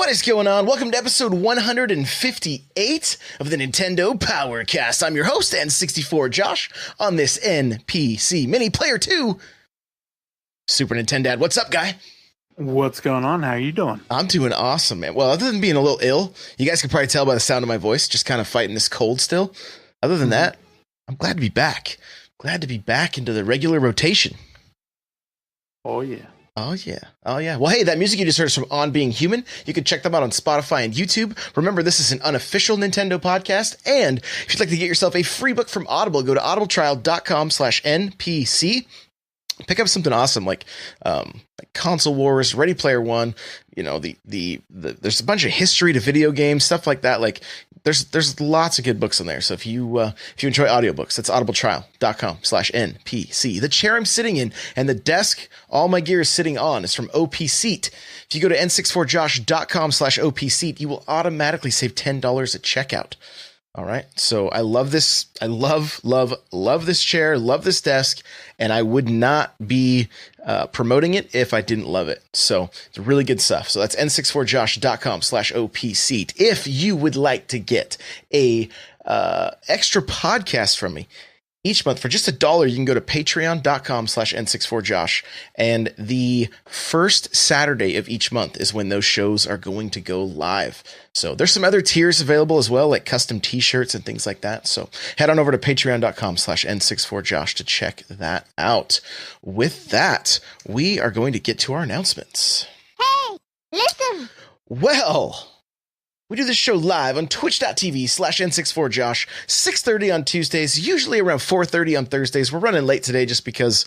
What is going on? Welcome to episode 158 of the Nintendo Powercast. I'm your host, N64 Josh, on this NPC Mini Player 2 Super Nintendo. What's up, guy? What's going on? How are you doing? I'm doing awesome, man. Well, other than being a little ill, you guys can probably tell by the sound of my voice, just kind of fighting this cold still. Other than that, I'm glad to be back. Glad to be back into the regular rotation. Oh, yeah. Oh, yeah. Oh, yeah. Well, hey, that music you just heard is from On Being Human. You can check them out on Spotify and YouTube. Remember, this is an unofficial Nintendo podcast. And if you'd like to get yourself a free book from Audible, go to audibletrial.com/NPC. Pick up something awesome like Console Wars, Ready Player One. You know, there's a bunch of history to video games, stuff like that. Like there's lots of good books in there. So if you enjoy audiobooks, that's audibletrial.com/NPC. The chair I'm sitting in and the desk all my gear is sitting on is from Opseat. If you go to n64josh.com/Opseat, you will automatically save $10 at checkout. All right. So I love this. I love this chair, love this desk, and I would not be promoting it if I didn't love it. So it's really good stuff. So that's n64josh.com/Opseat. If you would like to get a extra podcast from me each month for just $1, you can go to patreon.com/n64josh. And the first Saturday of each month is when those shows are going to go live. So there's some other tiers available as well, like custom t-shirts and things like that. So head on over to patreon.com/n64josh to check that out. With that, we are going to get to our announcements. Hey, listen. Well, we do this show live on twitch.tv/n64josh, 6:30 on Tuesdays, usually around 4:30 on Thursdays. We're running late today just because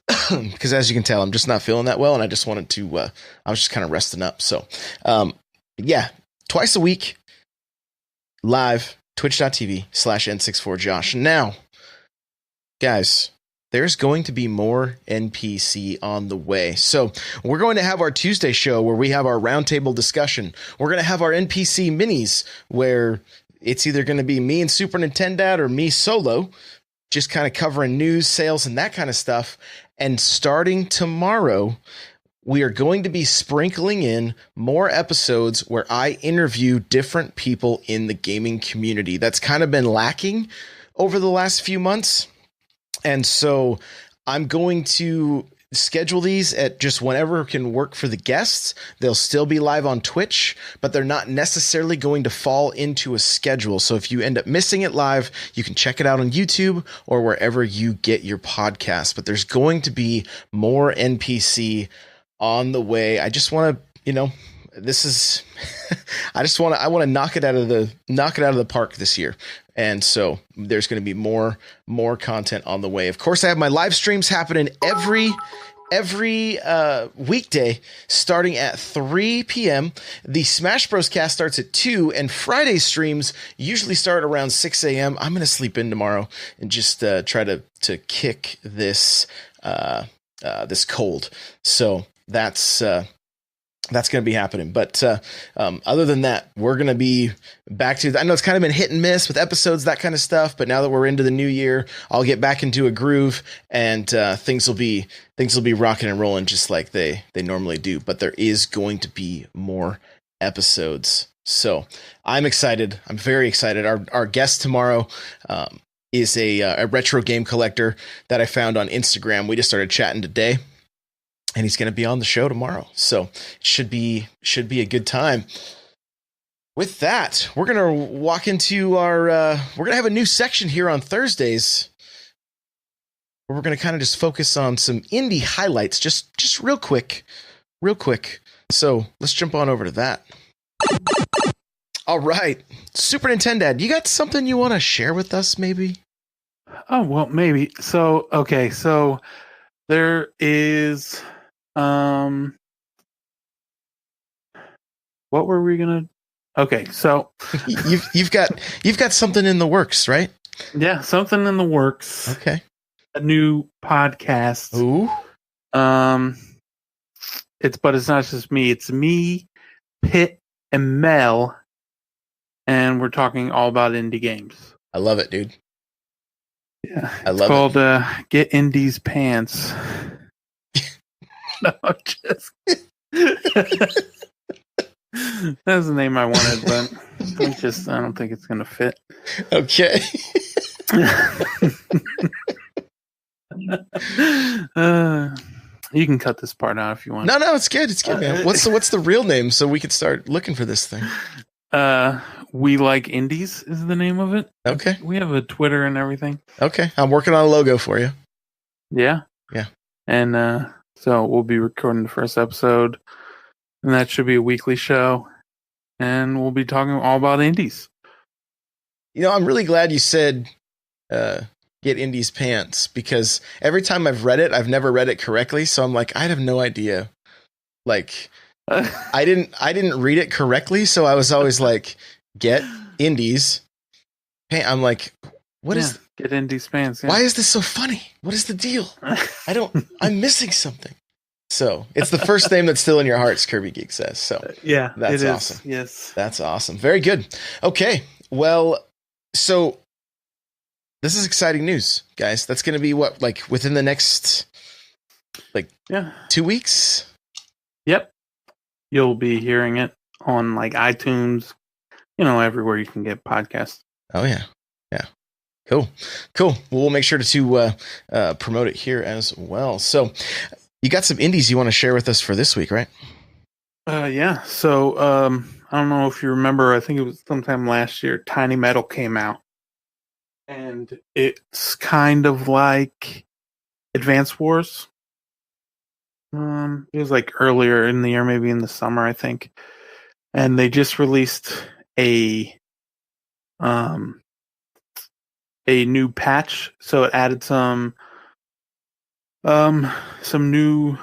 as you can tell, I'm just not feeling that well, and I just wanted to, I was just kind of resting up. So, yeah, twice a week, live, twitch.tv/n64josh. Now, guys, there's going to be more NPC on the way. So we're going to have our Tuesday show where we have our roundtable discussion. We're going to have our NPC minis where it's either going to be me and Super Nintendo or me solo, just kind of covering news, sales, and that kind of stuff. And starting tomorrow, we are going to be sprinkling in more episodes where I interview different people in the gaming community. That's kind of been lacking over the last few months. And so I'm going to schedule these at just whenever can work for the guests. They'll still be live on Twitch, but they're not necessarily going to fall into a schedule. So if you end up missing it live, you can check it out on YouTube or wherever you get your podcast. But there's going to be more NPC on the way. I just want to, this is I want to knock it out of the park this year. And so there's going to be more content on the way. Of course, I have my live streams happening every weekday starting at 3 p.m. The Smash Bros. Cast starts at 2, and Friday streams usually start around 6 a.m. I'm going to sleep in tomorrow and just try to kick this this cold. So that's going to be happening. But other than that, we're going to be back to, I know it's kind of been hit and miss with episodes, that kind of stuff. But now that we're into the new year, I'll get back into a groove and things will be rocking and rolling just like they normally do. But there is going to be more episodes. So I'm excited. I'm very excited. Our guest tomorrow is a retro game collector that I found on Instagram. We just started chatting today. And he's going to be on the show tomorrow. So it should be a good time. With that, we're going to walk into our, we're going to have a new section here on Thursdays where we're going to kind of just focus on some indie highlights, just real quick. So let's jump on over to that. All right. Super Nintendo, you got something you want to share with us maybe? Oh, well, maybe. So, okay. So there is, what were we gonna? Okay, so you've got something in the works, right? Yeah, something in the works. Okay, a new podcast. Ooh, it's not just me. It's me, Pitt, and Mel, and we're talking all about indie games. I love it, dude. Yeah, I love it. It's called Get Indie's Pants. No, I'm just That's the name I wanted, but I don't think it's gonna fit. Okay. You can cut this part out if you want. No, it's good. It's good, man. What's the real name so we could start looking for this thing? We Like Indies is the name of it. Okay. We have a Twitter and everything. Okay. I'm working on a logo for you. Yeah. Yeah. And so we'll be recording the first episode, and that should be a weekly show, and we'll be talking all about indies. I'm really glad you said get indies pants, because every time I've read it, I've never read it correctly. So I'm like, I have no idea. Like, I didn't read it correctly. So I was always like, get indies pants. I'm like, what is get indies pants? Yeah. Why is this so funny? What is the deal? I'm missing something. So it's the first name that's still in your hearts, Kirby Geek says. So yeah, that's awesome. Yes. That's awesome. Very good. Okay. Well, so this is exciting news, guys. That's going to be what, like within the next, 2 weeks? Yep. You'll be hearing it on like iTunes, everywhere you can get podcasts. Oh yeah. Yeah. Cool. Well, we'll make sure to promote it here as well. So you got some indies you want to share with us for this week, right? Yeah. So, I don't know if you remember, I think it was sometime last year, TinyMetal came out. And it's kind of like Advance Wars. It was like earlier in the year, maybe in the summer, I think. And they just released a new patch, so it added some new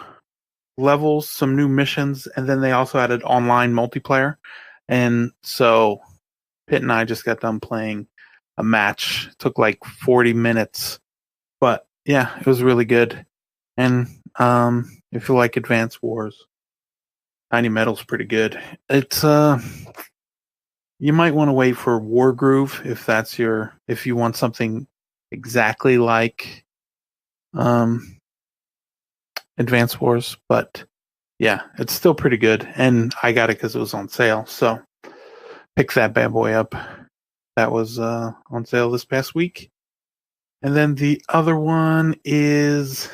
levels, some new missions, and then they also added online multiplayer. And so Pitt and I just got done playing a match. It took like 40 minutes, but yeah, it was really good. And if you like Advance Wars, TinyMetal's pretty good. It's you might want to wait for Wargroove if you want something exactly like Advance Wars, but yeah, it's still pretty good. And I got it because it was on sale, so pick that bad boy up. That was on sale this past week. And then the other one is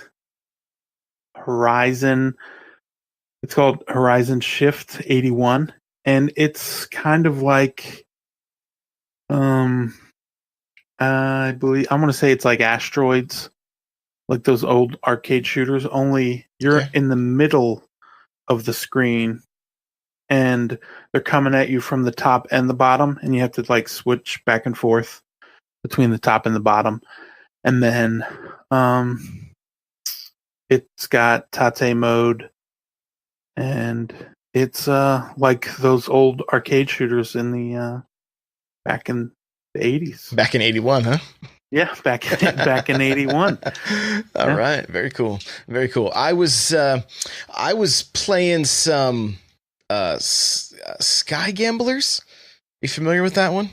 Horizon. It's called Horizon Shift 81. And it's kind of like, I want to say it's like Asteroids, like those old arcade shooters, only you're in the middle of the screen and they're coming at you from the top and the bottom, and you have to like switch back and forth between the top and the bottom. And then it's got Tate mode, and it's like those old arcade shooters in the back in the 80s. Back in 81, huh? Yeah, back in 81. All right, very cool. Very cool. I was playing some Sky Gamblers. You familiar with that one?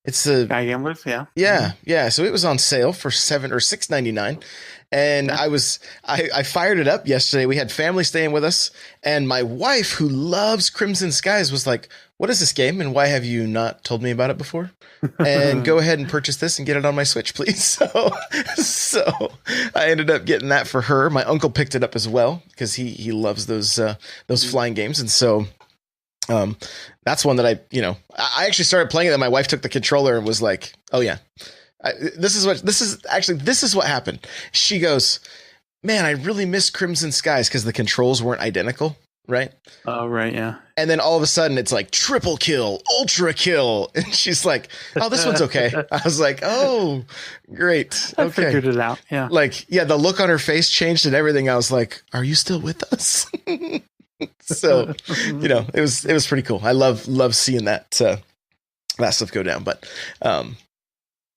It's the Sky Gamblers, yeah. Yeah. So it was on sale for $7 or $6.99. And I fired it up yesterday. We had family staying with us, and my wife, who loves Crimson Skies, was like, "What is this game, and why have you not told me about it before? And go ahead and purchase this and get it on my Switch, please." So I ended up getting that for her. My uncle picked it up as well because he loves those flying games, and so that's one that I actually started playing it. And my wife took the controller and was like, "Oh yeah." This is what happened. She goes, "Man, I really miss Crimson Skies," because the controls weren't identical, right? Oh, right, yeah. And then all of a sudden it's like triple kill, ultra kill. And she's like, "Oh, this one's okay." I was like, "Oh, great. I Okay." figured it out. Yeah. Like, yeah, the look on her face changed and everything. I was like, "Are you still with us?" So, it was pretty cool. I love seeing that stuff go down. But,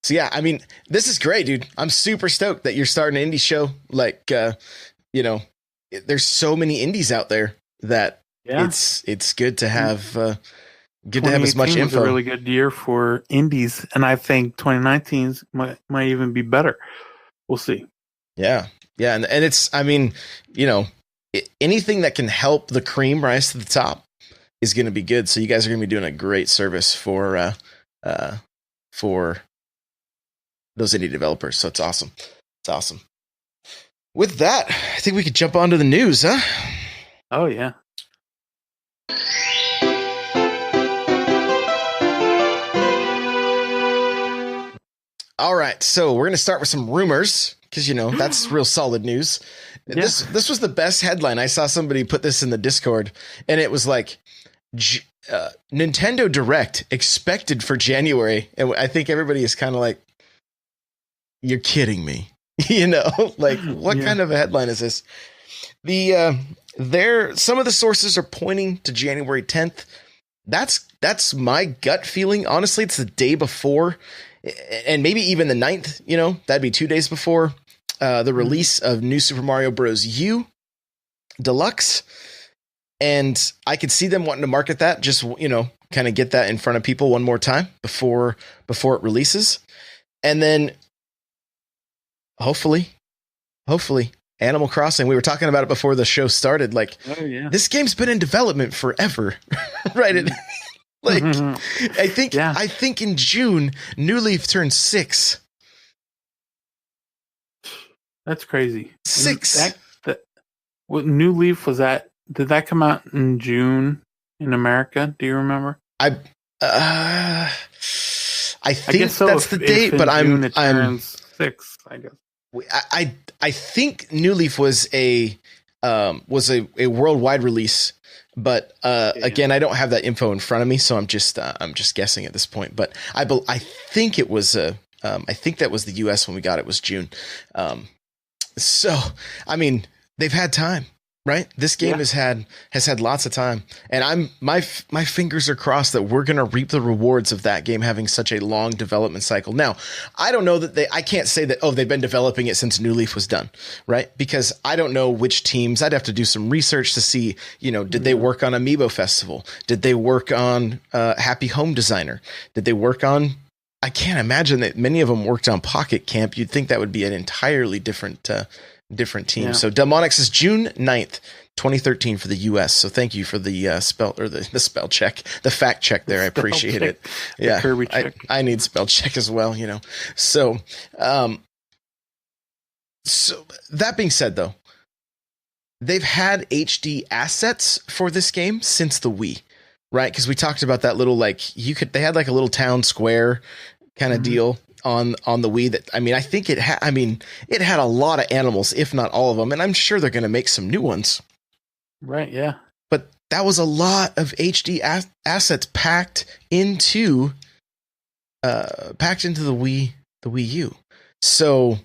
so yeah, I mean, this is great, dude. I'm super stoked that you're starting an indie show. Like, there's so many indies out there that it's good to have as much info. Was a really good year for indies, and I think 2019's might even be better. We'll see. Yeah, and it's, I mean, anything that can help the cream rise to the top is going to be good. So you guys are going to be doing a great service for those indie developers. So it's awesome. It's awesome. With that, I think we could jump on to the news, huh? Oh, yeah. All right, so we're going to start with some rumors because, that's real solid news. Yeah. This was the best headline. I saw somebody put this in the Discord, and it was like, Nintendo Direct expected for January. And I think everybody is kind of like, you're kidding me. Like, what kind of a headline is this? Some of the sources are pointing to January 10th. That's my gut feeling. Honestly, it's the day before, and maybe even the 9th, that'd be 2 days before the release of New Super Mario Bros. U Deluxe. And I could see them wanting to market that, just, kind of get that in front of people one more time before it releases. And then hopefully Animal Crossing. We were talking about it before the show started. Like, This game's been in development forever, right? I think in June, New Leaf turned 6. That's crazy. 6. What New Leaf was that? Did that come out in June in America? Do you remember? I think so, that's the date, but I'm 6. I guess. I think New Leaf was a worldwide release, but again, I don't have that info in front of me, so I'm just guessing at this point. But I think it was I think that was the US when we got it was June. So I mean, they've had time. Right, this game has had lots of time, and my fingers are crossed that we're going to reap the rewards of that game having such a long development cycle. Now, I don't know that I can't say that they've been developing it since New Leaf was done, right? Because I don't know which teams. I'd have to do some research to see, did they work on Amiibo Festival? Did they work on Happy Home Designer? Did they work on? I can't imagine that many of them worked on Pocket Camp. You'd think that would be an entirely different team. Yeah. So Delmonix is June 9th, 2013 for the US. So thank you for the spell check, the fact check there. I appreciate it. Yeah. Kirby check. I need spell check as well, So that being said though, they've had HD assets for this game since the Wii, right? Because we talked about that little, they had like a little town square kind of deal on the Wii that, I think it had a lot of animals, if not all of them. And I'm sure they're going to make some new ones. Right. Yeah. But that was a lot of HD assets packed into the Wii U. So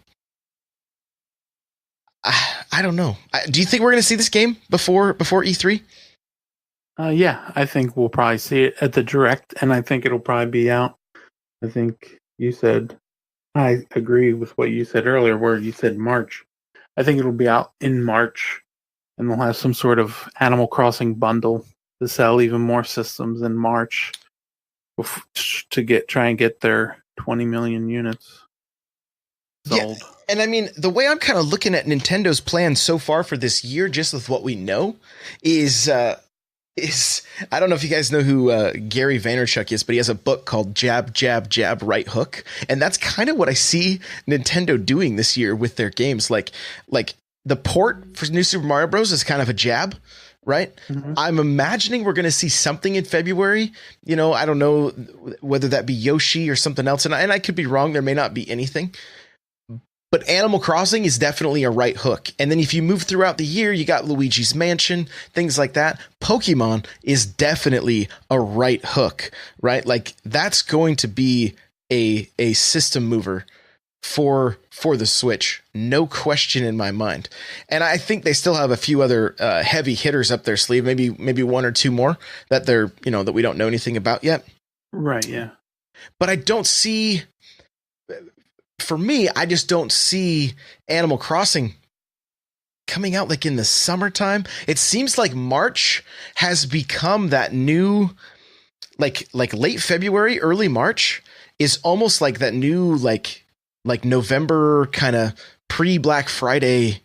I don't know. Do you think we're going to see this game before E3? Yeah, I think we'll probably see it at the Direct, and I think it'll probably be out. I think you said, I agree with what you said earlier, where you said March. I think it'll be out in March, and they'll have some sort of Animal Crossing bundle to sell even more systems in March to try and get their 20 million units sold. Yeah. And the way I'm kind of looking at Nintendo's plan so far for this year, just with what we know, is I don't know if you guys know who Gary Vaynerchuk is, but he has a book called Jab, Jab, Jab, Right Hook. And that's kind of what I see Nintendo doing this year with their games. Like the port for New Super Mario Bros. Is kind of a jab, right? Mm-hmm. I'm imagining we're going to see something in February. I don't know whether that be Yoshi or something else. And I could be wrong. There may not be anything. But Animal Crossing is definitely a right hook. And then if you move throughout the year, you got Luigi's Mansion, things like that. Pokemon is definitely a right hook, right? Like that's going to be a system mover for the Switch. No question in my mind. And I think they still have a few other heavy hitters up their sleeve, maybe one or two more that they're, that we don't know anything about yet. Right, yeah. But I don't see... For me, I just don't see Animal Crossing coming out like in the summertime. It seems like March has become that new, like late February, early March is almost like that new, like November kind of pre-Black Friday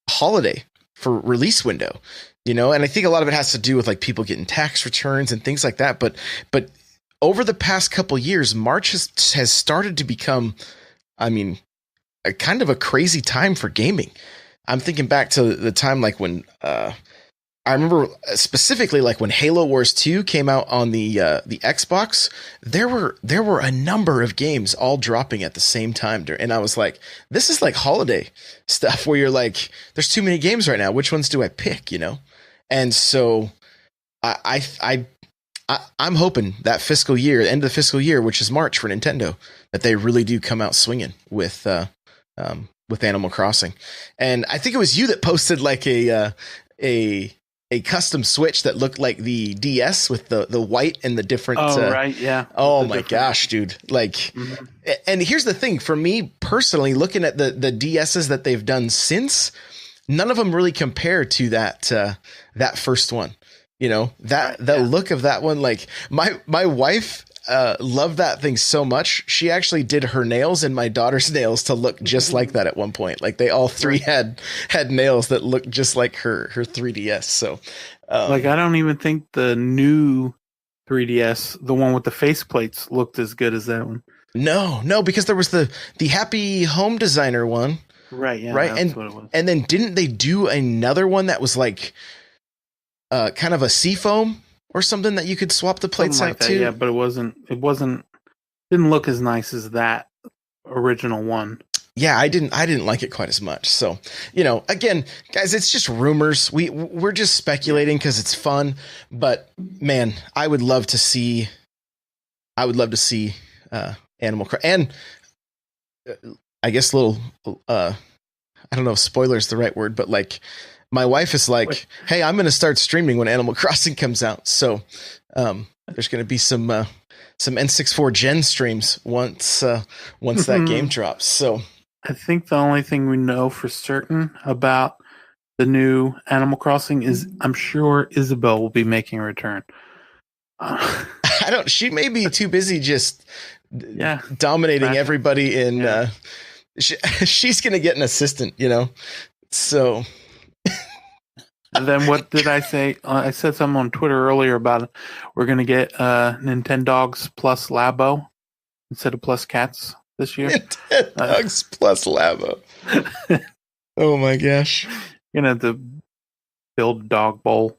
holiday for release window. you know, and I think a lot of it has to do with like people getting tax returns and things like that. But over the past couple years, March has started to become, I mean, a kind of a crazy time for gaming. I'm thinking back to the time like when I remember specifically like when Halo Wars 2 came out on the Xbox, there were a number of games all dropping at the same time. And I was like, this is like holiday stuff where you're like, there's too many games right now. Which ones do I pick, you know? And so I'm hoping that fiscal year, end of the fiscal year, which is March for Nintendo, that they really do come out swinging with Animal Crossing. And I think it was you that posted like a custom Switch that looked like the DS with the white and the different. Oh, right. Yeah. Oh my gosh, dude. Like, and here's the thing for me personally, looking at the DSs that they've done since, none of them really compare to that first one. You know, the look of that one, like my wife loved that thing so much. She actually did her nails and my daughter's nails to look just like that at one point. Like they all three had nails that looked just like her 3DS. So like, I don't even think the new 3DS, the one with the faceplates, looked as good as that one. No, because there was the Happy Home Designer one. Right. Yeah. Right. That's what it was. And then didn't they do another one that was like kind of a seafoam or something that you could swap the plates like out that, to? Yeah, but didn't look as nice as that original one. Yeah, I didn't like it quite as much. So, you know, again, guys, it's just rumors. We're just speculating because it's fun. But man, I would love to see Animal Crossing, and I guess little I don't know if spoiler is the right word, but like my wife is like, hey, I'm going to start streaming when Animal Crossing comes out. So there's going to be some N64 Gen streams once that game drops. So I think the only thing we know for certain about the new Animal Crossing is I'm sure Isabelle will be making a return. She may be too busy just dominating everybody in she's going to get an assistant, you know? So and then what did I say? I said something on Twitter earlier about it. We're going to get Nintendogs plus Labo instead of plus cats this year. Nintendogs plus Labo. Oh my gosh. You're going to have to build a dog bowl.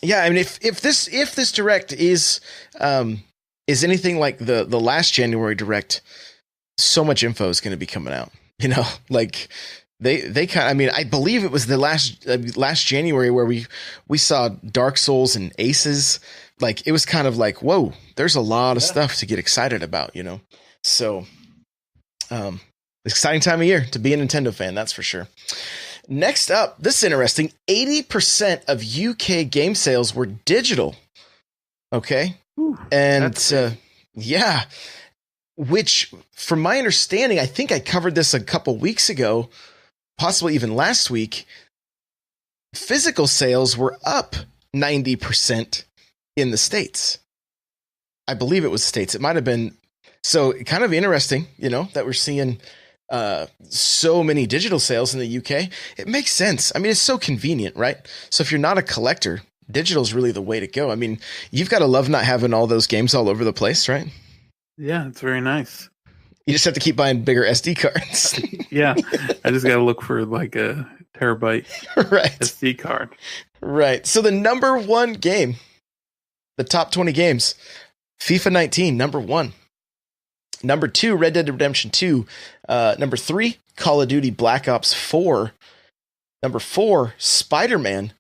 Yeah, I mean, if this direct is anything like the last January direct, so much info is going to be coming out. You know, like they kind of, I mean, I believe it was the last January where we saw Dark Souls and Aces. Like it was kind of like, whoa, there's a lot of stuff to get excited about, you know. So, exciting time of year to be a Nintendo fan, that's for sure. Next up, this is interesting. 80% of UK game sales were digital. Okay. Ooh, and yeah, which from my understanding, I think I covered this a couple weeks ago, possibly even last week. Physical sales were up 90% in the States. I believe it was States. It might have been. So kind of interesting, you know, that we're seeing so many digital sales in the UK. It makes sense. I mean, it's so convenient, right? So if you're not a collector, digital is really the way to go. I mean, you've got to love not having all those games all over the place, right? Yeah, it's very nice. You just have to keep buying bigger SD cards. Yeah, I just got to look for like a terabyte SD card. Right. So the number one game, the top 20 games, FIFA 19, number one. Number 2, Red Dead Redemption 2. Number 3, Call of Duty Black Ops 4. Number 4, Spider-Man.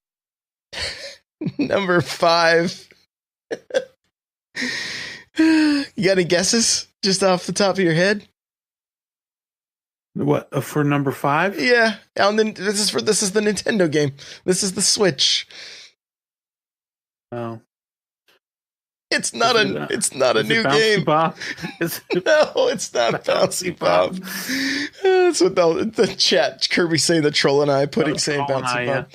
Number 5. You got any guesses just off the top of your head? What for number 5? Yeah, and then this is the Nintendo game. This is the Switch. Oh. It's not a new game. Bob? No, it's not Bouncy Bob. That's what the chat Kirby saying, the troll and I putting saying Bouncy Bob.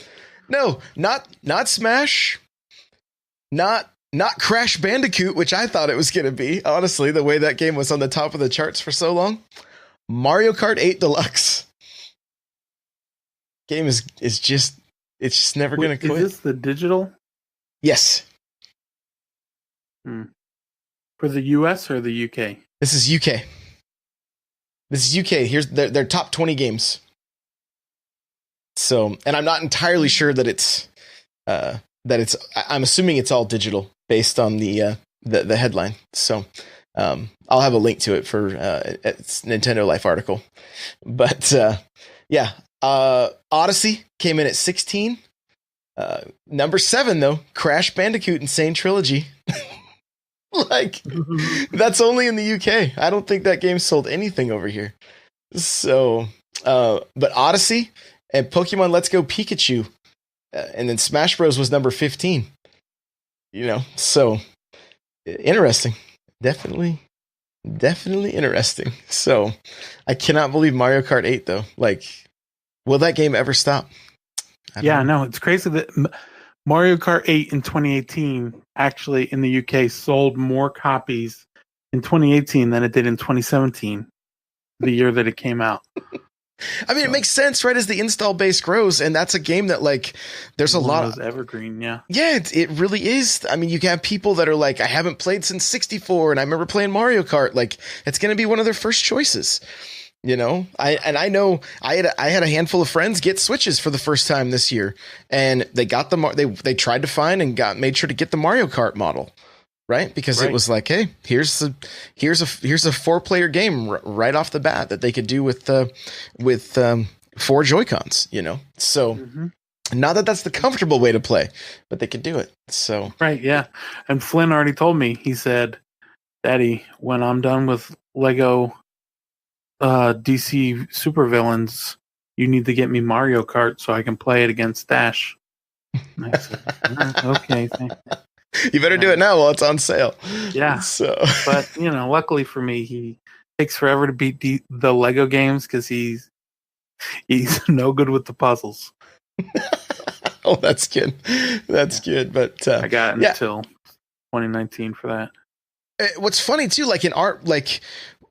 No, not Smash. Not Crash Bandicoot, which I thought it was going to be. Honestly, the way that game was on the top of the charts for so long. Mario Kart 8 Deluxe. Game is just It's just never going to quit. Is this the digital? Yes. For the US or the UK? This is UK. Here's their top 20 games. So, and I'm not entirely sure that it's I'm assuming it's all digital based on the headline. So, I'll have a link to it for it's Nintendo Life article. But yeah, Odyssey came in at 16. Number 7 though, Crash Bandicoot N.Sane Trilogy. Like, that's only in the UK. I don't think that game sold anything over here. So, but Odyssey and Pokemon Let's Go Pikachu, and then Smash Bros was number 15. You know, so interesting. Definitely interesting. So, I cannot believe Mario Kart 8 though. Like, will that game ever stop? Yeah, no, it's crazy that Mario Kart 8 in 2018 actually in the UK sold more copies in 2018 than it did in 2017, the year that it came out. I mean, it makes sense, right? As the install base grows, and that's a game that, like, there's a lot of evergreen, yeah. Yeah, it really is. I mean, you have people that are like, I haven't played since 64, and I remember playing Mario Kart. Like, it's going to be one of their first choices. You know, I know I had a handful of friends get Switches for the first time this year, and they got they tried to find and made sure to get the Mario Kart model, right? Because it was like, hey, here's a 4-player game right off the bat that they could do with 4 Joy-Cons, you know. So not that that's the comfortable way to play, but they could do it. So right, yeah. And Flynn already told me. He said, "Daddy, when I'm done with Lego DC supervillains, you need to get me Mario Kart so I can play it against Dash." And I said, okay, you better do it now while it's on sale. Yeah. So, but you know, luckily for me, he takes forever to beat the Lego games because he's no good with the puzzles. Oh, that's good. That's good. But I got until 2019 for that. What's funny too, like in art, like,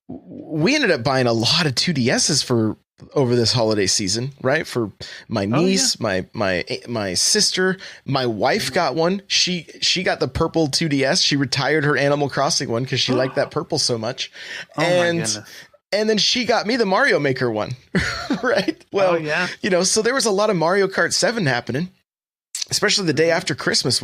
we ended up buying a lot of 2DSs for over this holiday season, right? For my niece, my sister, my wife got one. She got the purple 2DS. She retired her Animal Crossing one because she liked that purple so much. My goodness. And then she got me the Mario Maker one, right? Well, you know, so there was a lot of Mario Kart 7 happening. Especially the day after Christmas,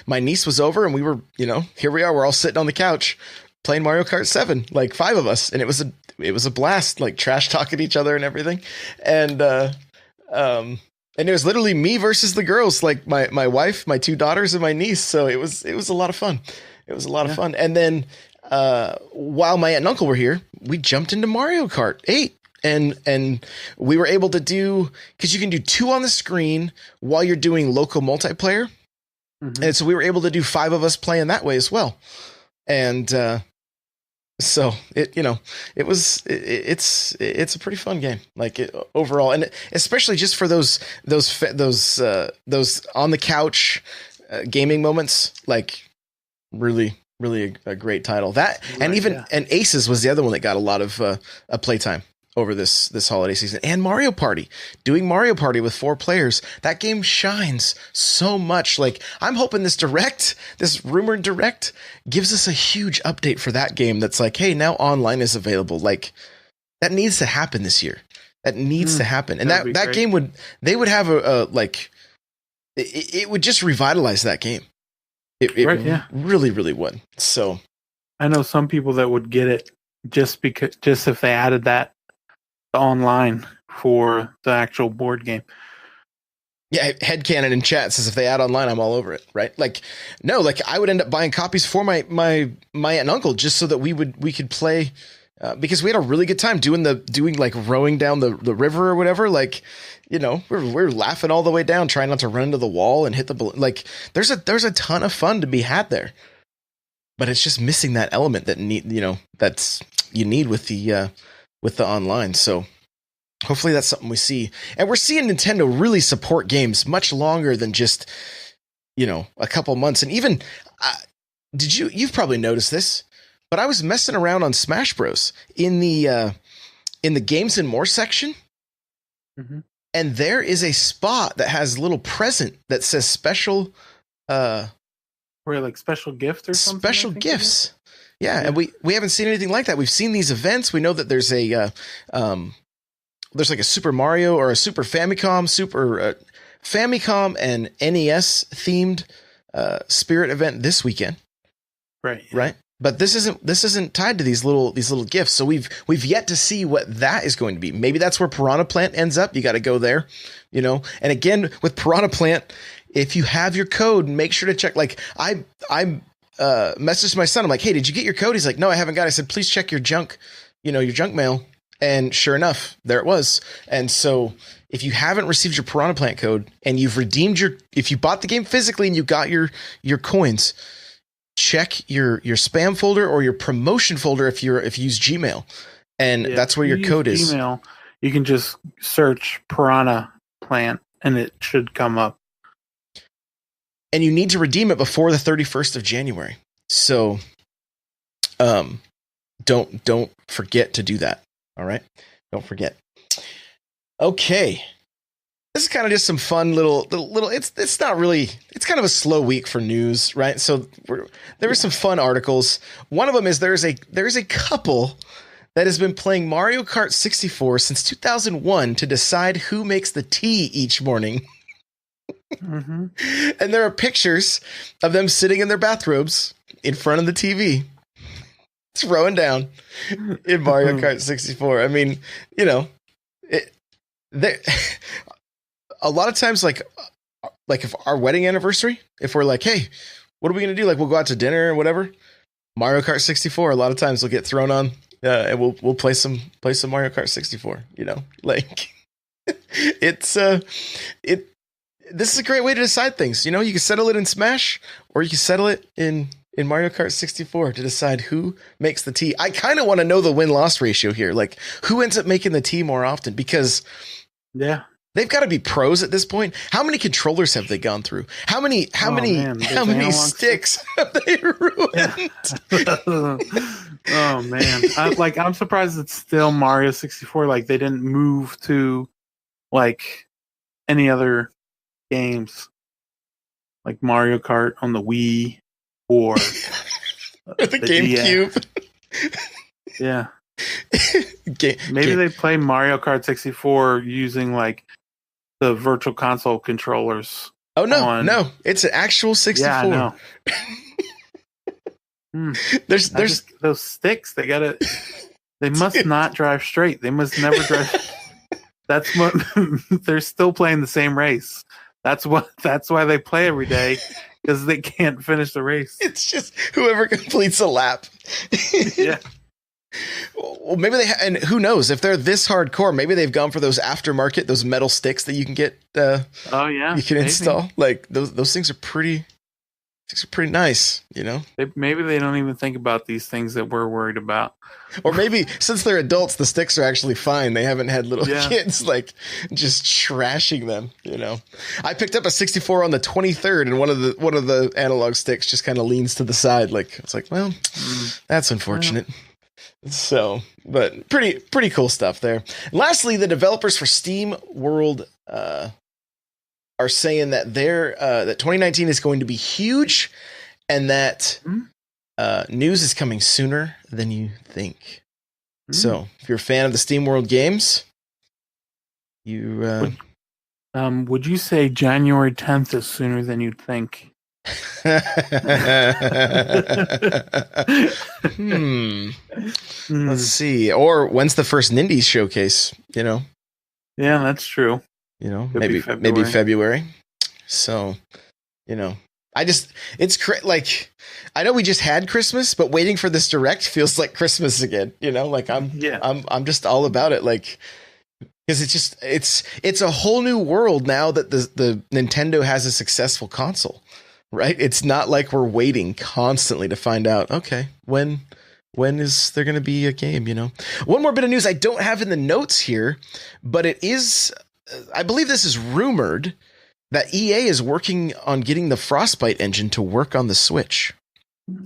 my niece was over and we were, you know, here we are. We're all sitting on the couch playing Mario Kart 7, like 5 of us. And it was a blast, like trash talking each other and everything. And it was literally me versus the girls, like my wife, my 2 daughters and my niece. So it was a lot of fun. It was a lot of fun. And then, while my aunt and uncle were here, we jumped into Mario Kart 8. And we were able to do, because you can do 2 on the screen while you're doing local multiplayer. And so we were able to do 5 of us playing that way as well. And so it's a pretty fun game, like overall, and especially just for those on the couch gaming moments, like really a great title. That and Aces was the other one that got a lot of playtime over this holiday season. And Mario Party, doing Mario Party with 4 players, that game shines so much. Like, I'm hoping this rumored direct gives us a huge update for that game. That's like, hey, now online is available. Like, that needs to happen this year. That needs to happen. And that game would have it would just revitalize that game. It really would. So I know some people that would get it just if they added that online for the actual board game. Yeah, headcanon in chat says if they add online, I'm all over it, right? Like, no, like I would end up buying copies for my aunt and uncle just so that we could play, because we had a really good time doing like rowing down the river or whatever. Like, you know, we're laughing all the way down, trying not to run into the wall and hit the balloon. Like, there's a ton of fun to be had there, but it's just missing that element that you need with the online. So hopefully that's something we see. And we're seeing Nintendo really support games much longer than just, you know, a couple months. And even, you've probably noticed this, but I was messing around on Smash Bros. In the Games and More section. And there is a spot that has a little present that says special, or like special gift or something. Special gifts. Yeah, and we haven't seen anything like that. We've seen these events. We know that there's a there's like a Super Mario or a Super Famicom and NES themed Spirit event this weekend. Right. Right. But this isn't tied to these little gifts. So we've yet to see what that is going to be. Maybe that's where Piranha Plant ends up. You got to go there, you know. And again, with Piranha Plant, if you have your code, make sure to check. Like I messaged my son. I'm like, hey, did you get your code? He's like, no, I haven't got it. I said, please check your junk, your junk mail. And sure enough, there it was. And so if you haven't received your Piranha Plant code and you've redeemed if you bought the game physically and you got your coins, check your spam folder or your promotion folder if you use Gmail. And that's where your code is. Gmail, you can just search Piranha Plant and it should come up. And you need to redeem it before the 31st of January. So don't forget to do that. All right. Don't forget. Okay. This is kind of just some fun little, it's not really, it's kind of a slow week for news, right? So there were some fun articles. One of them is there's a couple that has been playing Mario Kart 64 since 2001 to decide who makes the tea each morning. Mm-hmm. And there are pictures of them sitting in their bathrobes in front of the TV, throwing down in Mario Kart 64. I mean, a lot of times, like if our wedding anniversary, if we're like, hey, what are we going to do? Like, we'll go out to dinner or whatever. Mario Kart 64. A lot of times we'll get thrown on, and we'll play some Mario Kart 64. Like this is a great way to decide things. You can settle it in Smash, or you can settle it in Mario Kart 64 to decide who makes the tea. I kind of want to know the win-loss ratio here. Like, who ends up making the tea more often? Because they've got to be pros at this point. How many controllers have they gone through? How many sticks have they ruined? Oh man. I'm surprised it's still Mario 64. Like, they didn't move to like any other games like Mario Kart on the Wii or the GameCube. Yeah. Maybe they play Mario Kart 64 using like the Virtual Console controllers. Oh no, it's an actual 64. Yeah, I know. There's those sticks. They must not drive straight. They must never drive. That's what they're still playing the same race. That's why they play every day, because they can't finish the race. It's just whoever completes a lap. Yeah. Well, maybe and who knows if they're this hardcore? Maybe they've gone for those aftermarket, those metal sticks that you can get. Oh yeah, you can install. Like those things are pretty. Things are pretty nice, Maybe they don't even think about these things that we're worried about. Or maybe since they're adults, the sticks are actually fine. They haven't had little kids like just trashing them. I picked up a 64 on the 23rd, and one of the analog sticks just kind of leans to the side. Like it's like, well, that's unfortunate. Yeah. So, but pretty cool stuff there. And lastly, the developers for Steam World are saying that that 2019 is going to be huge, and that news is coming sooner than you think. So, if you're a fan of the Steam World games, you would you say January 10th is sooner than you'd think? Let's see. Or when's the first Nindies showcase? Yeah, that's true. Maybe February. So, I know we just had Christmas, but waiting for this direct feels like Christmas again. Like I'm just all about it. Like, because it's a whole new world now that the Nintendo has a successful console, right? It's not like we're waiting constantly to find out, okay, when is there going to be a game, One more bit of news I don't have in the notes here, but it is, I believe this is rumored that EA is working on getting the Frostbite engine to work on the Switch.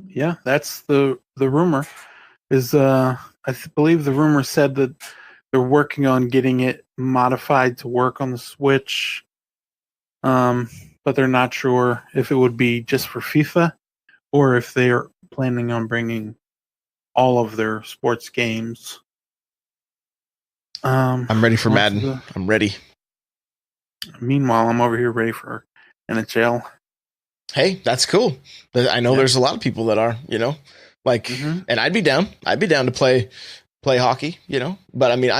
Yeah, that's the rumor. I believe the rumor said that they're working on getting it modified to work on the Switch. But they're not sure if it would be just for FIFA or if they're planning on bringing all of their sports games. I'm ready for Madden. I'm ready. Meanwhile, I'm over here ready for NHL. Hey, that's cool. I know there's a lot of people that are, like, and I'd be down. I'd be down to play hockey, But I mean,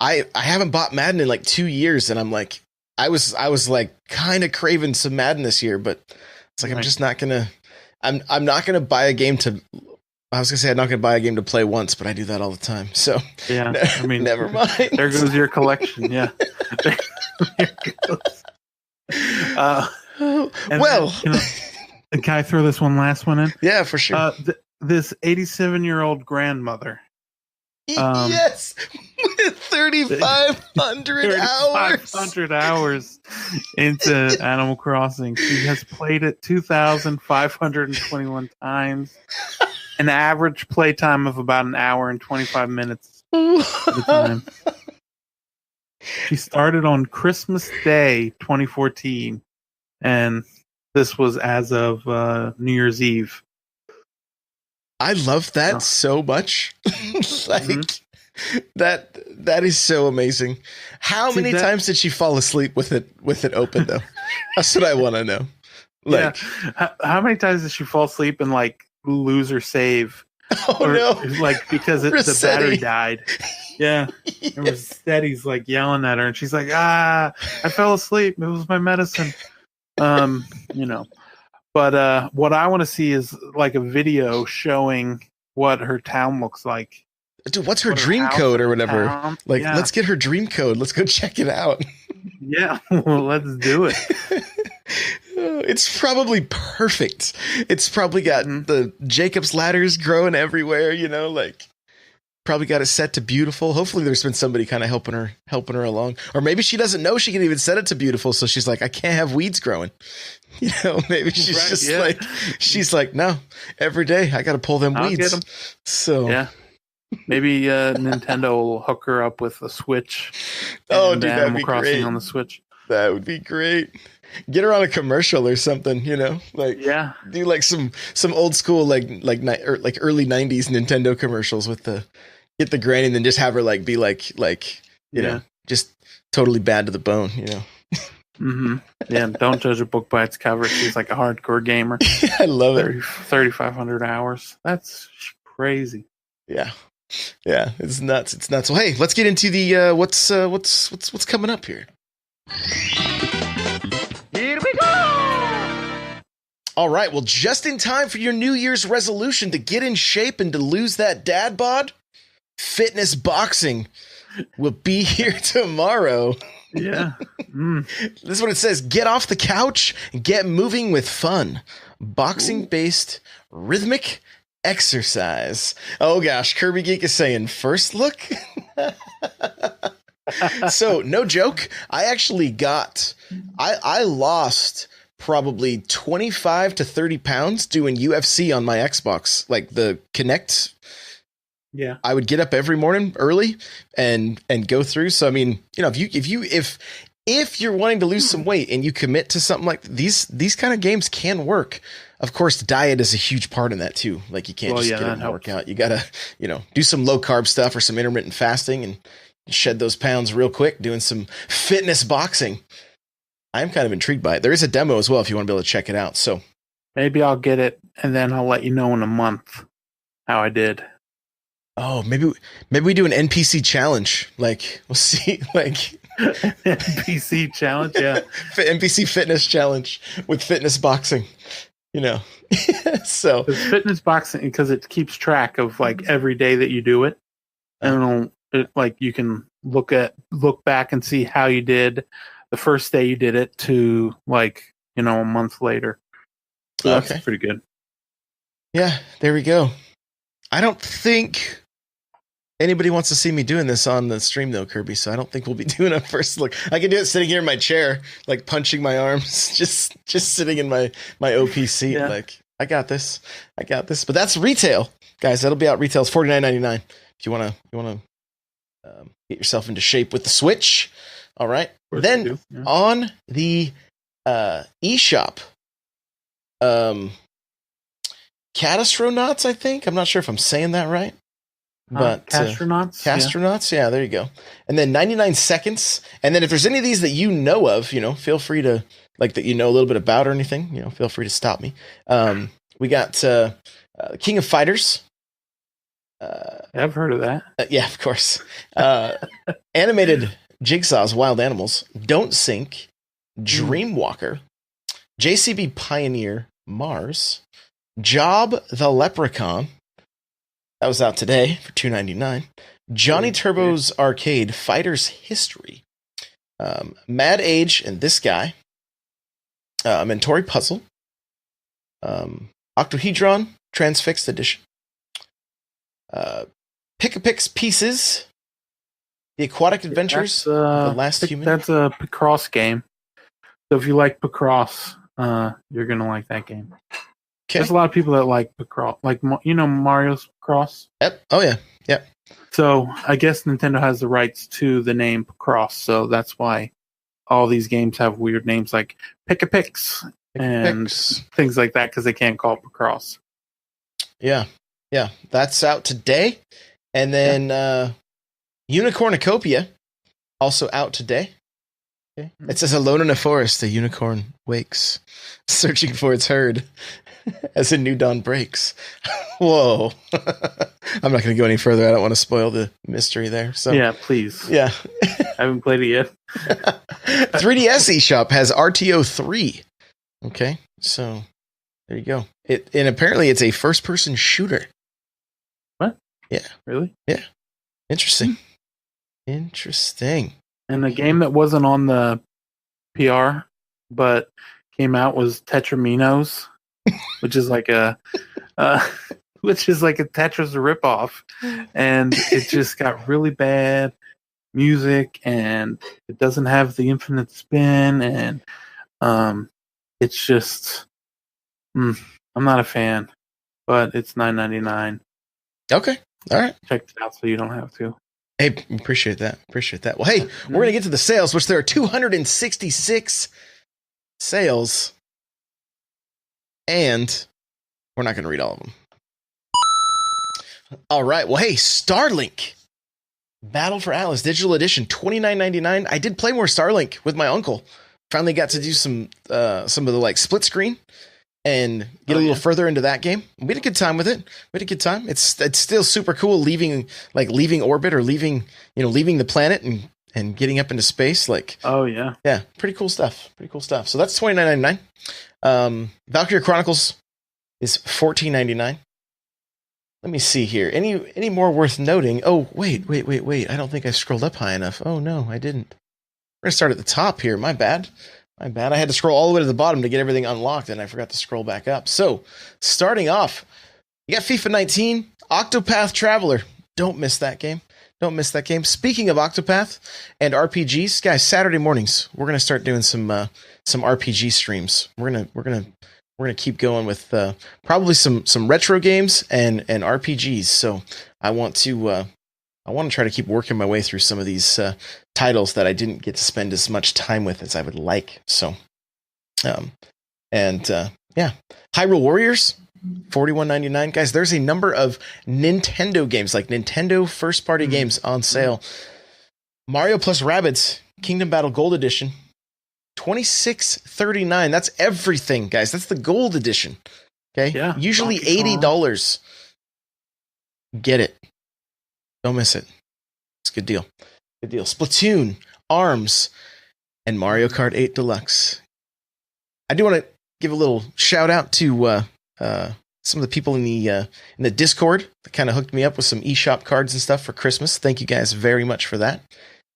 I haven't bought Madden in like 2 years, and I'm like, I was like kind of craving some Madden this year, but it's like I'm just not gonna. I'm not gonna buy a game to. I was gonna say I'm not gonna buy a game to play once, but I do that all the time. So yeah, I mean, never mind. There goes your collection. Yeah. There goes. Well, then, can I throw this last one in? Yeah, for sure. This 87-year-old grandmother. Yes, 3,500 hours. 3,500 hours into Animal Crossing. She has played it 2,521 times. An average play time of about an hour and 25 minutes at the time. She started on Christmas Day 2014, and this was as of New Year's Eve. I love that so much. That is so amazing. How many times did she fall asleep with it open though? That's what I want to know. Like, how many times did she fall asleep and like lose her save? Oh no! Like because the battery died. Yeah, it was Steady's like yelling at her, and she's like, "I fell asleep. It was my medicine." But what I want to see is like a video showing what her town looks like. Dude, what's her dream code or whatever? Let's get her dream code. Let's go check it out. Yeah, well, let's do it. It's probably perfect. It's probably got the Jacob's ladders growing everywhere, probably got it set to beautiful. Hopefully there's been somebody kind of helping her along. Or maybe she doesn't know she can even set it to beautiful, so she's like, I can't have weeds growing. Maybe she's she's like, no, every day I got to pull them weeds. Get 'em. So yeah. Maybe Nintendo will hook her up with a Switch. Oh, dude, that'd Animal be Crossing great. On the Switch. That would be great. Get her on a commercial or something, do like some old school like early 90s Nintendo commercials with get the granny and then just have her like be like just totally bad to the bone, Yeah, don't judge a book by its cover. She's like a hardcore gamer. I love it. 3,500 hours. That's crazy. Yeah, it's nuts. Well, hey, let's get into the what's coming up here. Here we go! All right, well, just in time for your New Year's resolution to get in shape and to lose that dad bod, Fitness Boxing will be here tomorrow. Yeah. This is what it says. Get off the couch and get moving with fun. Boxing-based rhythmic exercise. Oh gosh, Kirby Geek is saying first look. So no joke, I actually I lost probably 25 to 30 pounds doing UFC on my Xbox, like the Kinect. Yeah, I would get up every morning early and go through. So I mean, if you're wanting to lose some weight and you commit to something like these kind of games can work. Of course, diet is a huge part in that too. Like you can't get up and work out. You gotta, do some low carb stuff or some intermittent fasting and shed those pounds real quick doing some fitness boxing. I'm kind of intrigued by it. There is a demo as well if you want to be able to check it out. So maybe I'll get it and then I'll let you know in a month how I did. Oh, maybe we do an NPC challenge. Like we'll see. Like NPC challenge, yeah. NPC fitness challenge with fitness boxing. So it's fitness boxing because it keeps track of like every day that you do it, and like you can look back and see how you did the first day you did it to like a month later. So that's pretty good. Yeah, there we go. I don't think anybody wants to see me doing this on the stream though, Kirby. So I don't think we'll be doing a first look. I can do it sitting here in my chair, like punching my arms, just sitting in my OP seat. Yeah. Like I got this. But that's retail, guys. That'll be out. Retail's $49.99. If you wanna get yourself into shape with the Switch. All right. course Then you do, yeah. on the eShop, Catastronauts, I think. I'm not sure if I'm saying that right. But Castronauts? Castronauts, yeah, there you go. And then 99 seconds. And then if there's any of these that you know of, feel free to, like, that a little bit about or anything, feel free to stop me. We got King of Fighters. I've heard of that. Yeah, of course. Animated Jigsaw's Wild Animals. Don't Sink. Dreamwalker. JCB Pioneer Mars. Job the Leprechaun. That was out today for $2.99. Johnny Turbo's Arcade Fighters History. Mad Age and This Guy. Mentori Puzzle. Octohedron Transfixed Edition. Pick-a-Pix Pieces. The Aquatic Adventures of the Last Human. That's a Picross game. So if you like Picross, you're going to like that game. Okay. There's a lot of people that like Picross. Like, Mario's Picross? Yep. Oh, yeah. Yep. So I guess Nintendo has the rights to the name Picross. So that's why all these games have weird names like Pick-a-Pix and things like that because they can't call it Picross. Yeah. Yeah. That's out today. And then Unicornucopia, also out today. Okay. It says, alone in a forest, the unicorn wakes, searching for its herd as a new dawn breaks. Whoa. I'm not going to go any further. I don't want to spoil the mystery there. So yeah, please. Yeah. I haven't played it yet. 3DS eShop has RTO 3. Okay. So there you go. And apparently it's a first-person shooter. What? Yeah. Really? Yeah. Interesting. Interesting. And the game that wasn't on the PR but came out was Tetraminos, which is like a Tetris ripoff, and it just got really bad music, and it doesn't have the infinite spin, and it's just I'm not a fan, but it's $9.99. Okay. All right. Check it out so you don't have to. Hey, appreciate that. Well, hey, we're going to get to the sales, which there are 266 sales, and we're not going to read all of them. All right. Well, hey, Starlink Battle for Atlas Digital Edition, $29.99. I did play more Starlink with my uncle. Finally got to do some of the split screen and get a little further into that game. We had a good time with it. We had a good time. It's still super cool leaving orbit or leaving the planet and getting up into space. Yeah, pretty cool stuff. So that's $29.99. Valkyria Chronicles is $14.99. Let me see here. Any more worth noting? Oh, wait. I don't think I scrolled up high enough. Oh no, I didn't. We're gonna start at the top here. My bad. I had to scroll all the way to the bottom to get everything unlocked, and I forgot to scroll back up. So, starting off, you got FIFA 19, Octopath Traveler. Don't miss that game. Speaking of Octopath and RPGs, guys, Saturday mornings we're gonna start doing some RPG streams. We're gonna keep going with probably some retro games and RPGs. So I want to try to keep working my way through some of these titles that I didn't get to spend as much time with as I would like. So, Hyrule Warriors, $41.99. Guys, there's a number of Nintendo games, like Nintendo first-party games on sale. Mario plus Rabbids, Kingdom Battle Gold Edition, $26.39. That's everything, guys. That's the Gold Edition. Okay? Yeah. Usually $80. Get it. Don't miss it. It's a good deal. Splatoon, ARMS, and Mario Kart 8 Deluxe. I do want to give a little shout out to some of the people in the Discord that kind of hooked me up with some eShop cards and stuff for Christmas. Thank you guys very much for that.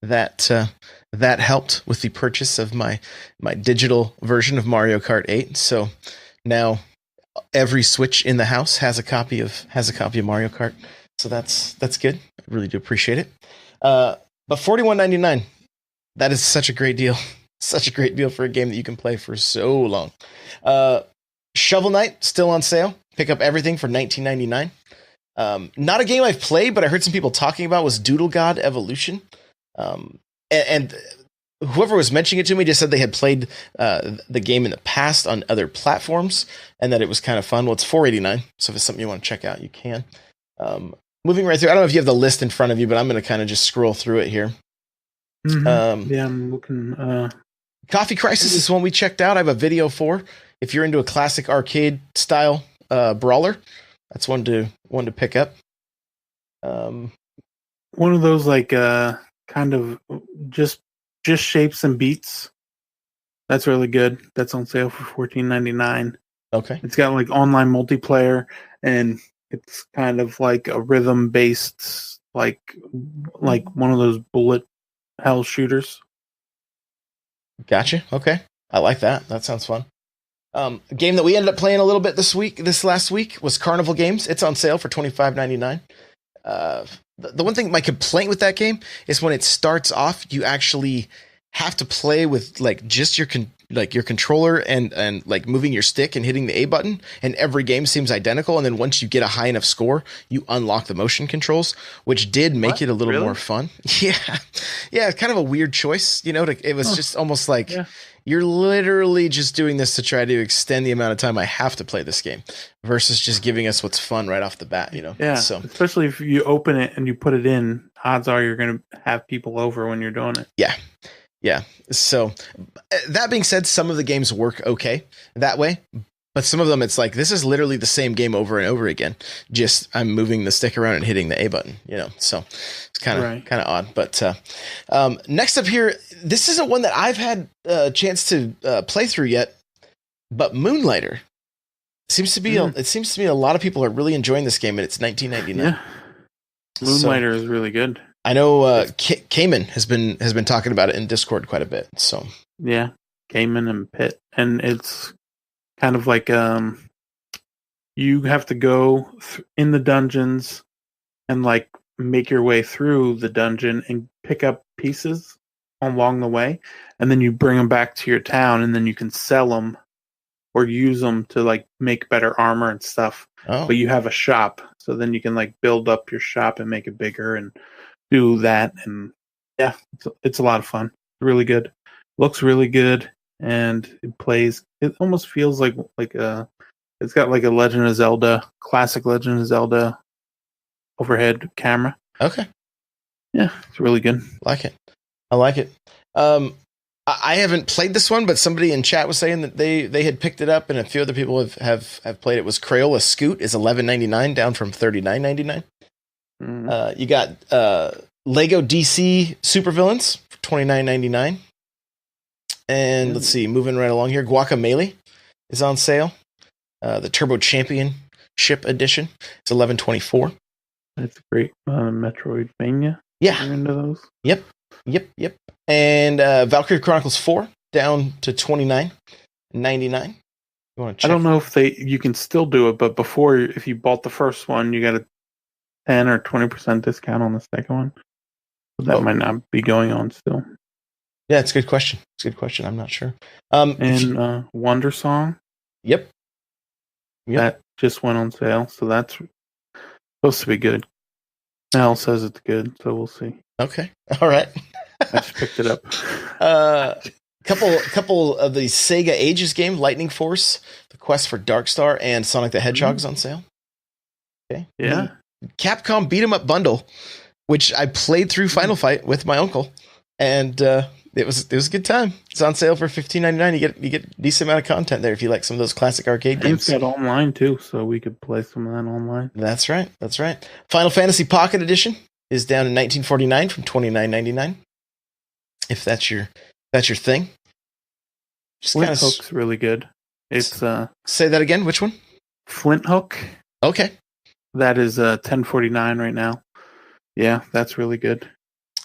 That helped with the purchase of my digital version of Mario Kart 8. So now every Switch in the house has a copy of Mario Kart. So that's good. I really do appreciate it. But $41.99, that is such a great deal. Such a great deal for a game that you can play for so long. Shovel Knight, still on sale. Pick up everything for $19.99. Not a game I've played, but I heard some people talking about was Doodle God Evolution. And whoever was mentioning it to me just said they had played the game in the past on other platforms and that it was kind of fun. Well, it's $4.89, so if it's something you want to check out, you can. Moving right through, I don't know if you have the list in front of you, but I'm going to kind of just scroll through it here. Yeah, I'm looking. Coffee Crisis is one we checked out. I have a video for. If you're into a classic arcade style brawler, that's one to pick up. One of those like kind of just shapes and beats. That's really good. That's on sale for $14.99. Okay. It's got like online multiplayer, and it's kind of like a rhythm based, like one of those bullet hell shooters. Gotcha. Okay. I like that. That sounds fun. A game that we ended up playing a little bit this last week was Carnival Games. It's on sale for $25.99. The one thing, my complaint with that game is when it starts off, you actually have to play with like just your controller and like moving your stick and hitting the A button, and every game seems identical. And then once you get a high enough score, you unlock the motion controls, which did make it a little more fun. Yeah, kind of a weird choice, it was just almost like you're literally just doing this to try to extend the amount of time I have to play this game versus just giving us what's fun right off the bat, Yeah, so especially if you open it and you put it in, odds are you're going to have people over when you're doing it. Yeah. So that being said, some of the games work okay that way, but some of them it's like, this is literally the same game over and over again. Just I'm moving the stick around and hitting the A button, so it's kind of odd. But next up here, this isn't one that I've had a chance to play through yet, but Moonlighter seems to be it seems to me a lot of people are really enjoying this game, and it's $19.99. Yeah. Moonlighter is really good. I know Cayman has been talking about it in Discord quite a bit. So yeah, Cayman and Pitt, and it's kind of like you have to go in the dungeons and like make your way through the dungeon and pick up pieces along the way, and then you bring them back to your town, and then you can sell them or use them to like make better armor and stuff. Oh. But you have a shop, so then you can like build up your shop and make it bigger and do that. And yeah, it's a lot of fun. Really good. Looks really good, and it almost feels like it's got like a Legend of Zelda, classic Legend of Zelda overhead camera. Okay. Yeah, it's really good. I like it. I haven't played this one, but somebody in chat was saying that they had picked it up, and a few other people have played it. Was Crayola Scoot is $11.99 down from $39.99. You got Lego DC Supervillains for $29.99. And let's see, moving right along here, Guacamelee is on sale. The Turbo Championship Edition is $11.24. That's great. Metroidvania. Yeah. You're into those? Yep. And Valkyrie Chronicles 4 down to $29.99. You want to check? I don't know if you can still do it, but before, if you bought the first one, you got a 10 or 20% discount on the second one. So that might not be going on still. Yeah, it's a good question. I'm not sure. And Wonder Song. Yep. That just went on sale, so that's supposed to be good. Mel says it's good, so we'll see. Okay. All right. I just picked it up. Couple of the Sega Ages game, Lightning Force, The Quest for Darkstar, and Sonic the Hedgehog is on sale. Okay. Yeah. Capcom Beat 'em Up Bundle, which I played through Final Fight with my uncle, and it was a good time. It's on sale for $15.99. You get a decent amount of content there if you like some of those classic arcade games. It's got online too, so we could play some of that online. That's right. Final Fantasy Pocket Edition is down to $19.49 from $29.99. If that's your thing. Flint Hook's really good. It's say that again. Which one? Flint Hook. Okay. That is $10.49 right now. Yeah, that's really good.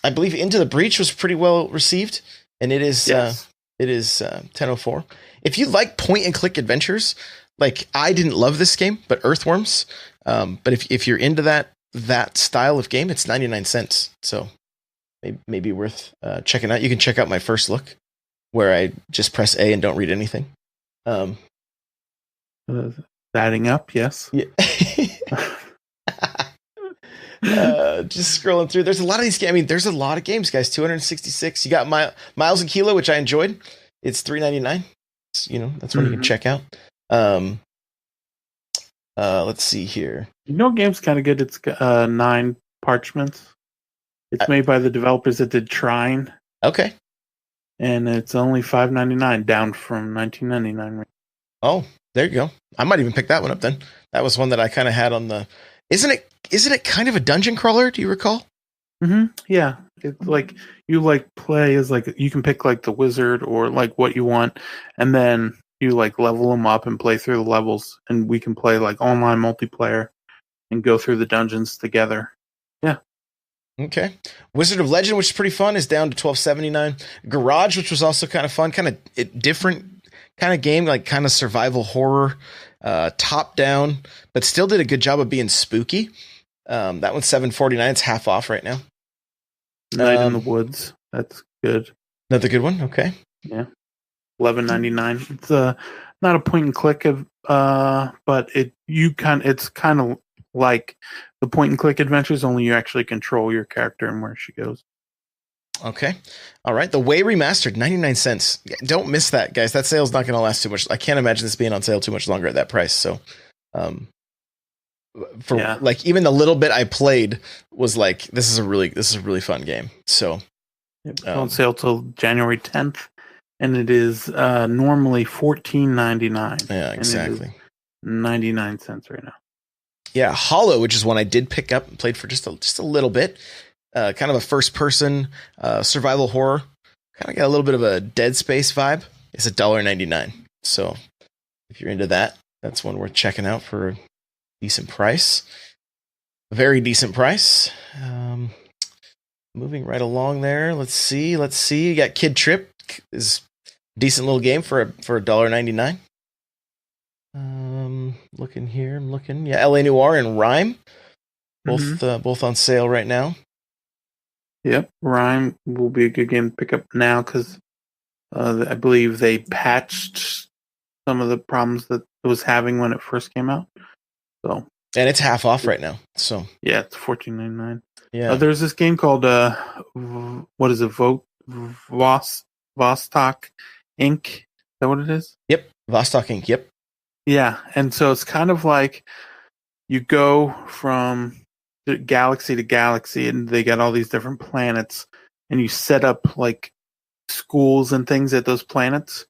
I believe Into the Breach was pretty well received, and it is yes. it is $10.04. If you like point and click adventures, like I didn't love this game, but Earthworms. But if you're into that style of game, it's 99 cents. So maybe worth checking out. You can check out my first look, where I just press A and don't read anything. Adding up, yes. Yeah. Just scrolling through. There's a lot of these games. I mean, there's a lot of games, guys. 266. You got Miles and Kilo, which I enjoyed. It's $3.99. That's one you can check out. Let's see here. Game's kind of good. It's 9 parchments. It's made by the developers that did Trine. Okay. And it's only $5.99, down from $19.99. Oh, there you go. I might even pick that one up then. That was one that I kind of had on the. Isn't it kind of a dungeon crawler? Do you recall? Mm-hmm. Yeah, it's like you play as you can pick the wizard or what you want, and then you level them up and play through the levels, and we can play online multiplayer and go through the dungeons together. Yeah. Okay. Wizard of Legend, which is pretty fun, is down to $12.79. Garage, which was also kind of fun, kind of different kind of game, kind of survival horror, top down, but still did a good job of being spooky. That one's $7.49. It's half off right now. Night in the Woods. That's good. Another good one. Okay. Yeah. $11.99. It's not a point and click but it's kind of like the point and click adventures, only you actually control your character and where she goes. Okay. All right. The Way Remastered, 99 cents. Don't miss that, guys. That sale's not going to last too much. I can't imagine this being on sale too much longer at that price. So, even the little bit I played was this is a really fun game. So, it's on sale till January 10th, and it is normally $14.99. Yeah, exactly. 99 cents right now. Yeah, Hollow, which is one I did pick up and played for just a little bit. Kind of a first-person survival horror. Kind of got a little bit of a Dead Space vibe. It's $1.99. So if you're into that, that's one worth checking out for a decent price. A very decent price. Moving right along there. Let's see. You got Kid Trip. Is a decent little game for $1.99. Looking here. I'm looking. Yeah, LA Noire and Rhyme. Both on sale right now. Yep, Rhyme will be a good game to pick up now because I believe they patched some of the problems that it was having when it first came out. So, and it's half off right now. So yeah, it's $14.99. Yeah, there's this game called what is it? Vostok Inc. Is that what it is? Yep, Vostok Inc. Yep. Yeah, and so it's kind of like you go from galaxy to galaxy, and they got all these different planets, and you set up schools and things at those planets,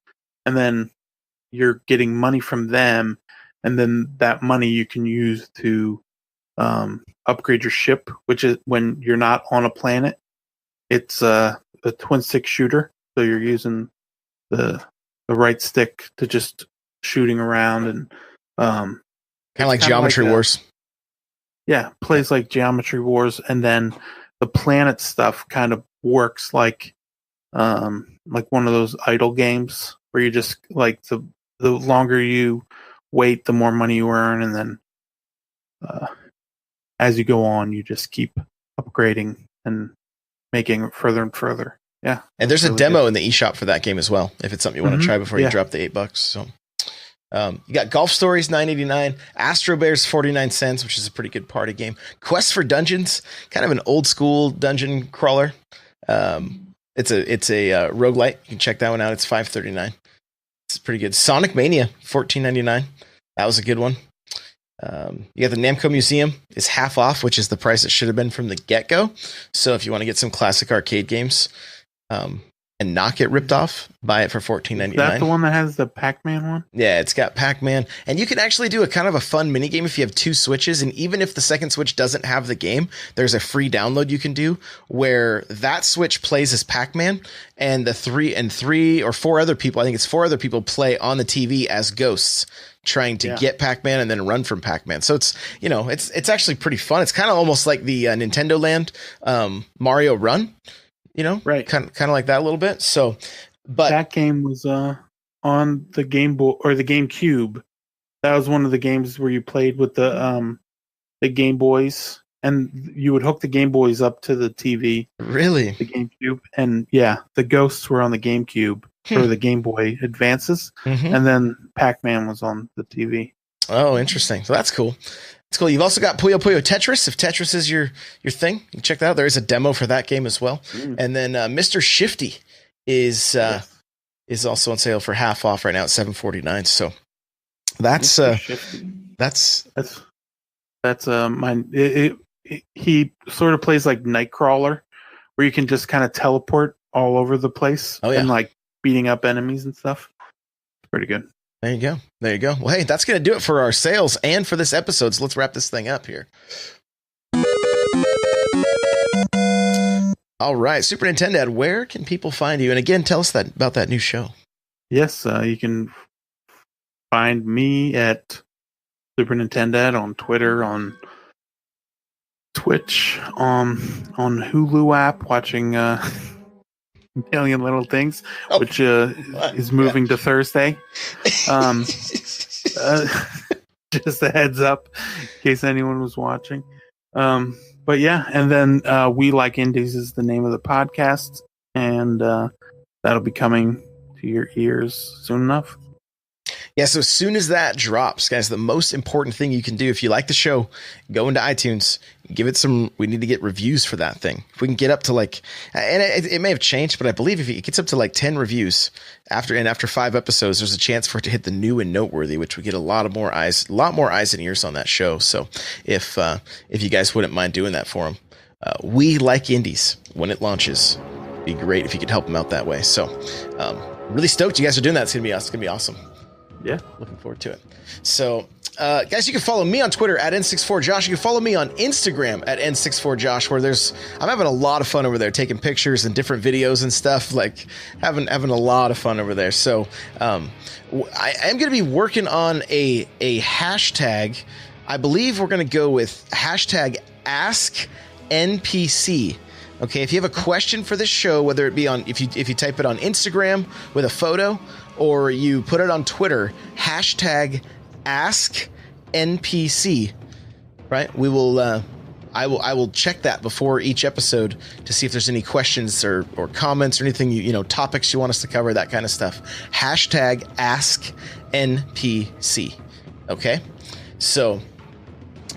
and then you're getting money from them, and then that money you can use to upgrade your ship, which is when you're not on a planet. It's a twin stick shooter, so you're using the right stick to just shooting around, and kind of like Geometry Wars. Yeah, plays like Geometry Wars, and then the planet stuff kind of works like one of those idle games where you just the longer you wait, the more money you earn, and then as you go on, you just keep upgrading and making it further and further. Yeah, and there's a demo in the eShop for that game as well, if it's something you want to try before you drop the $8. So. You got Golf Stories, $9.89. Astro Bears, 49 cents, which is a pretty good party game. Quest for Dungeons, kind of an old school dungeon crawler. It's a roguelite. You can check that one out. It's $5.39. It's pretty good. Sonic Mania, $14.99. That was a good one. You got the Namco Museum. It's half off, which is the price it should have been from the get-go. So if you want to get some classic arcade games, and not get ripped off, buy it for $14.99. Is that the one that has the Pac-Man one? Yeah, it's got Pac-Man. And you can actually do a kind of a fun mini game if you have 2 Switches. And even if the second Switch doesn't have the game, there's a free download you can do where that Switch plays as Pac-Man, and the 3 or 4 other people, I think it's 4 other people, play on the TV as ghosts trying to get Pac-Man and then run from Pac-Man. So it's, it's actually pretty fun. It's kind of almost like the Nintendo Land Mario Run. Right. Kind of like that a little bit. So, but that game was on the Game Boy or the GameCube. That was one of the games where you played with the Game Boys, and you would hook the Game Boys up to the TV. Really? The GameCube, and yeah, the ghosts were on the GameCube or the Game Boy Advances, and then Pac-Man was on the TV. Oh, interesting. So that's cool. It's cool. You've also got Puyo Puyo Tetris. If Tetris is your thing, you can check that out. There is a demo for that game as well. And then Mr. Shifty is also on sale for half off right now at $7.49. So that's he sort of plays like Nightcrawler, where you can just kind of teleport all over the place and like beating up enemies and stuff. Pretty good. There you go. There you go. Well, hey, that's going to do it for our sales and for this episode. So let's wrap this thing up here. All right. Super Nintendo, where can people find you? And again, tell us about that new show. Yes, you can find me at Super Nintendo on Twitter, on Twitch, on Hulu app, watching Million Little Things, which is moving to Thursday. Just a heads up in case anyone was watching. But yeah, and then We Like Indies is the name of the podcast, and that'll be coming to your ears soon enough. Yeah, so as soon as that drops, guys, the most important thing you can do if you like the show, go into iTunes, give it some. We need to get reviews for that thing. If we can get up to like, and it may have changed, but I believe if it gets up to like 10 reviews after 5 episodes, there's a chance for it to hit the new and noteworthy, which would get a lot more eyes and ears on that show. So if you guys wouldn't mind doing that for them, We Like Indies when it launches, it'd be great if you could help them out that way. So really stoked you guys are doing that. It's gonna be awesome. Yeah, looking forward to it. So, guys, you can follow me on Twitter at N64Josh. You can follow me on Instagram at N64Josh, where I'm having a lot of fun over there, taking pictures and different videos and stuff, like having a lot of fun over there. So, I am going to be working on a hashtag. I believe we're going to go with hashtag AskNPC. Okay, if you have a question for this show, whether it be if you type it on Instagram with a photo, or you put it on Twitter, hashtag AskNPC, right? We will, I will check that before each episode to see if there's any questions or comments or anything, topics you want us to cover, that kind of stuff. Hashtag AskNPC. Okay, so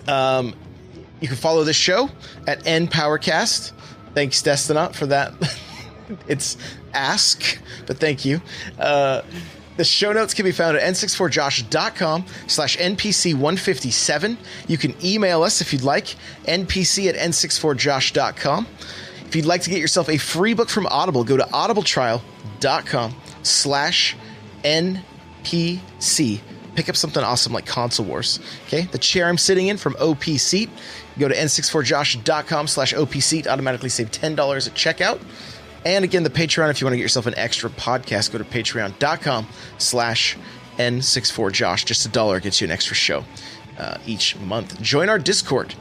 you can follow this show at NPowercast. Thanks, Destinot, for that. It's ask, but thank you. The show notes can be found at n64josh.com/npc157. You can email us if you'd like, npc@n64josh.com. If you'd like to get yourself a free book from Audible, go to audibletrial.com/npc. Pick up something awesome like Console Wars. Okay, the chair I'm sitting in from Opseat. Go to n64josh.com/Opseat. Automatically save $10 at checkout. And again, the Patreon, if you want to get yourself an extra podcast, go to patreon.com/N64Josh. Just $1 gets you an extra show each month. Join our Discord.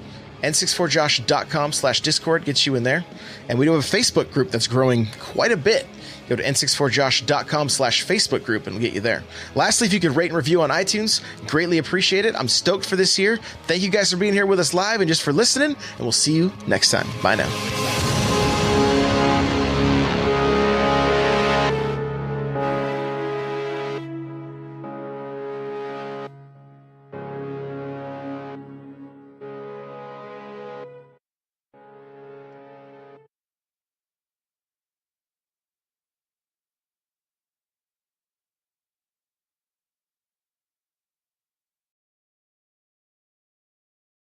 N64josh.com/Discord gets you in there. And we do have a Facebook group that's growing quite a bit. Go to n64josh.com/Facebook group and we'll get you there. Lastly, if you could rate and review on iTunes, greatly appreciate it. I'm stoked for this year. Thank you guys for being here with us live and just for listening, and we'll see you next time. Bye now.